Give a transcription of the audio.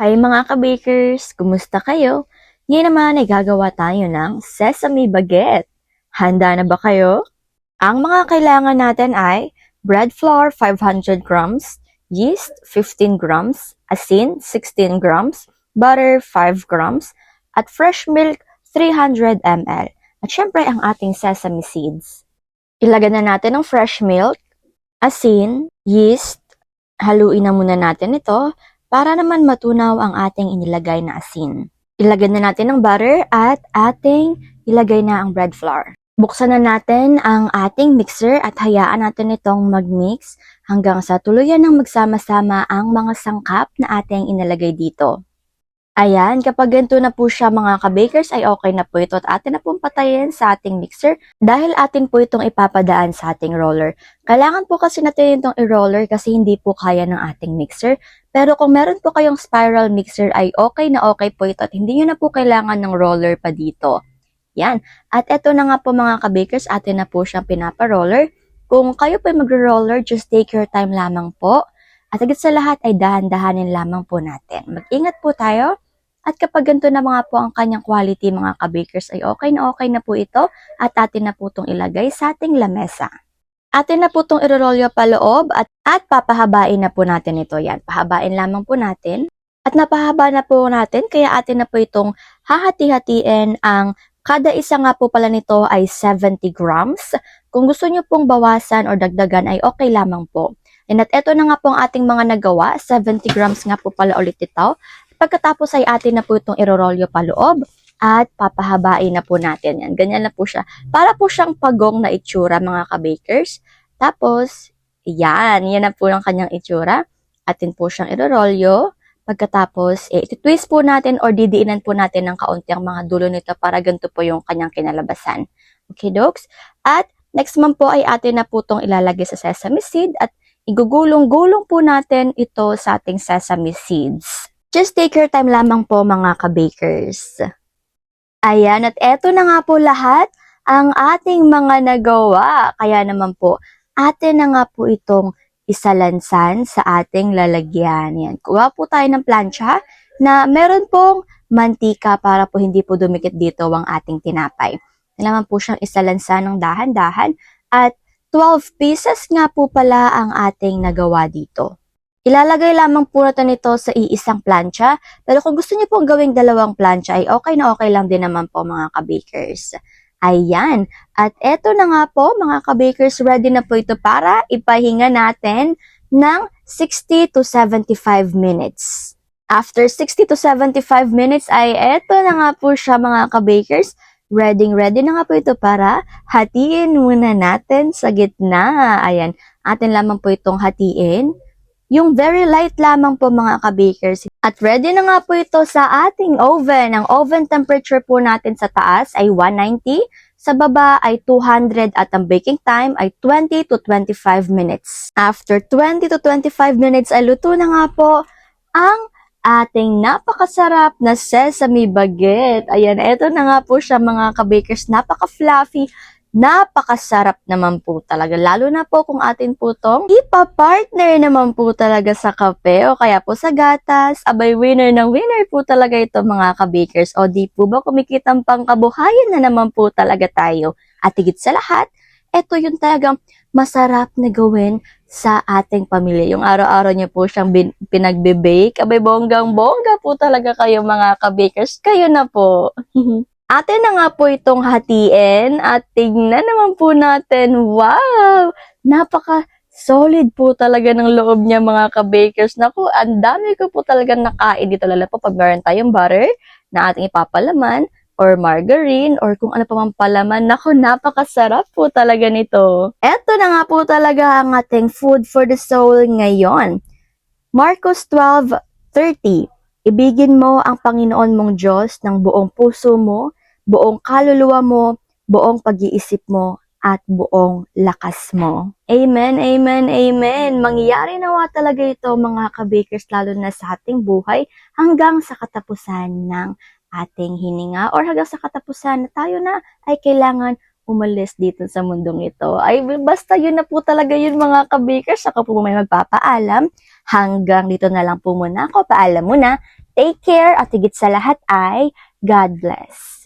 Hi mga ka-bakers! Kumusta kayo? Ngayon naman ay gagawa tayo ng sesame baguette. Handa na ba kayo? Ang mga kailangan natin ay bread flour 500 grams, yeast 15 grams, asin 16 grams, butter 5 grams, at fresh milk 300 ml. At syempre ang ating sesame seeds. Ilagay na natin ang fresh milk, asin, yeast. Haluin na muna natin ito para naman matunaw ang ating inilagay na asin. Ilagay na natin ang butter at ating ilagay na ang bread flour. Buksan na natin ang ating mixer at hayaan natin itong mag-mix hanggang sa tuluyan ng magsama-sama ang mga sangkap na ating inilagay dito. Ayan, kapag ganito na po siya mga ka-bakers ay okay na po ito at atin na pong patayin sa ating mixer dahil atin po itong ipapadaan sa ating roller. Kailangan po kasi natin itong i-roller kasi hindi po kaya ng ating mixer. Pero kung meron po kayong spiral mixer ay okay na okay po ito at hindi nyo na po kailangan ng roller pa dito. Yan. At eto na nga po mga ka-bakers, atin na po siyang pinapa-roller. Kung kayo po mag-roller, just take your time lamang po. At higit sa lahat ay dahan-dahanin lamang po natin. Mag-ingat po tayo. At kapag ganito na mga po ang kanyang quality mga ka-bakers ay okay na po ito at atin na po itong ilagay sa ating lamesa. Atin na po itong irorolyo paloob at papahabain na po natin ito. Yan, pahabain lamang po natin. At napahaba na po natin kaya atin na po itong hahati-hatiin ang kada isa nga po pala nito ay 70 grams. Kung gusto nyo pong bawasan o dagdagan ay okay lamang po. And at eto na nga po ang ating mga nagawa. 70 grams nga po pala ulit ito. Pagkatapos ay atin na po itong irorolyo paloob at papahabain na po natin. Yan, ganyan na po siya. Para po siyang pagong na itsura mga ka-bakers. Tapos, yan na po ang kanyang itsura. Atin po siyang irorolyo. Pagkatapos, iti-twist po natin or didiinan po natin ng kaunti ang mga dulo nito para ganito po yung kanyang kinalabasan. Okay, dokes? At next man po ay atin na po itong ilalagay sa sesame seed at igugulong-gulong po natin ito sa ating sesame seeds. Just take your time lamang po mga ka-bakers. Ayan, at eto na nga po lahat ang ating mga nagawa. Kaya naman po, atin na nga po itong isalansan sa ating lalagyan. Yan. Kuha po tayo ng plancha na meron pong mantika para po hindi po dumikit dito ang ating tinapay. Yan naman po siyang isalansan ng dahan-dahan at 12 pieces nga po pala ang ating nagawa dito. Ilalagay lamang po natin ito sa iisang plancha, pero kung gusto niyo pong gawing dalawang plancha ay okay na okay lang din naman po mga ka-bakers. Ayan, at eto na nga po mga ka-bakers, ready na po ito para ipahinga natin ng 60 to 75 minutes. After 60 to 75 minutes ay eto na nga po siya mga ka-bakers, ready na nga po ito para hatiin muna natin sa gitna. Ayan, atin lamang po itong hatiin. Yung very light lamang po mga ka-bakers. At ready na nga po ito sa ating oven. Ang oven temperature po natin sa taas ay 190, sa baba ay 200 at ang baking time ay 20 to 25 minutes. After 20 to 25 minutes ay luto na nga po ang ating napakasarap na sesame baguette. Ayan, eto na nga po siya mga ka-bakers. Napaka-fluffy. Napakasarap naman po talaga. Lalo na po kung atin po tong ipa-partner naman po talaga sa kape o kaya po sa gatas. Abay, winner ng winner po talaga ito mga ka-bakers. O di po ba kumikitang pangkabuhayan na naman po talaga tayo. At higit sa lahat, ito yung talagang masarap na gawin sa ating pamilya. Yung araw-araw niyo po siyang pinagbe-bake. Abay, bonggang-bongga po talaga kayo mga ka-bakers. Kayo na po. Atin na nga po itong hatiin at tignan naman po natin. Wow! Napaka-solid po talaga ng loob niya mga ka-bakers. Naku, ang dami ko po talaga nakain dito. Lalo po pag meron tayong butter na ating ipapalaman or margarine or kung ano pa man palaman. Naku, napakasarap po talaga nito. Eto na nga po talaga ang ating food for the soul ngayon. Marcos 12:30. Ibigin mo ang Panginoon mong Diyos ng buong puso mo, buong kaluluwa mo, buong pag-iisip mo, at buong lakas mo. Amen, amen, amen. Mangyayari nawa talaga ito mga ka-bakers lalo na sa ating buhay hanggang sa katapusan ng ating hininga or hanggang sa katapusan na tayo na ay kailangan umalis dito sa mundong ito. Ay, basta yun na po talaga yun mga ka-bakers. Ako po may magpapaalam. Hanggang dito na lang po muna ako. Paalam muna. Take care at higit sa lahat ay God bless.